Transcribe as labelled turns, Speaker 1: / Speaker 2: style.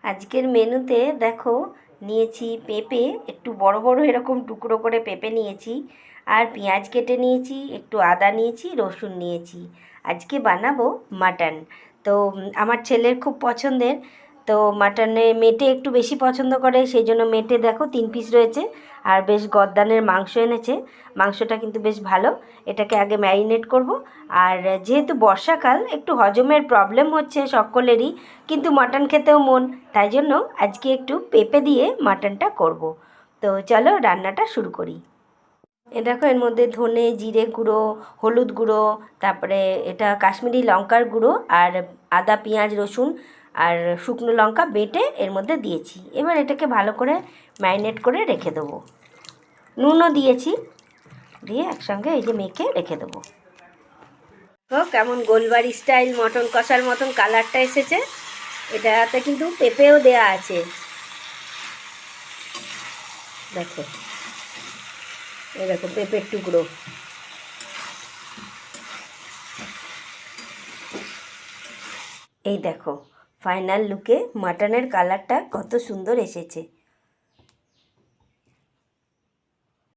Speaker 1: আজকের মেনুতে দেখো নিয়েছি পেঁপে, একটু বড় বড় এরকম টুকরো করে পেঁপে নিয়েছি, আর পেঁয়াজ কেটে নিয়েছি, একটু আদা নিয়েছি, রসুন নিয়েছি। আজকে বানাবো মাটন। তো আমার ছেলের খুব পছন্দের। তো মাটনে মেটে একটু বেশি পছন্দ করে, সেই জন্য মেটে দেখো 3 পিস রয়েছে। আর বেশ গদ্দানের মাংস এনেছে। মাংসটা কিন্তু বেশ ভালো। এটাকে আগে ম্যারিনেট করব। আর যেহেতু বর্ষাকাল, একটু হজমের প্রবলেম হচ্ছে সকলেরই, কিন্তু মাটন খেতেও মন, তাই জন্য আজকে একটু পেঁপে দিয়ে মাটনটা করব। তো চলো রান্নাটা শুরু করি। এ দেখো, এর মধ্যে ধনে জিরে গুঁড়ো, হলুদ গুঁড়ো, তারপরে এটা কাশ্মীরি লঙ্কার গুঁড়ো, আর আদা পেঁয়াজ রসুন আর শুকনো লঙ্কা বেটে এর মধ্যে দিয়েছি। এবার এটাকে ভালো করে ম্যারিনেট করে রেখে দেবো। নুনও দিয়েছি, দিয়ে একসঙ্গে এই যে মেখে রেখে দেবো। তো কেমন গোলবাড়ি স্টাইল মটন কষার মতন কালারটা এসেছে। এটাতে কিন্তু পেঁপেও দেয়া আছে, দেখো। এই দেখো পেঁপের টুকরো। এই দেখো ফাইনাল লুকে মাটনের কালারটা কত সুন্দর এসেছে।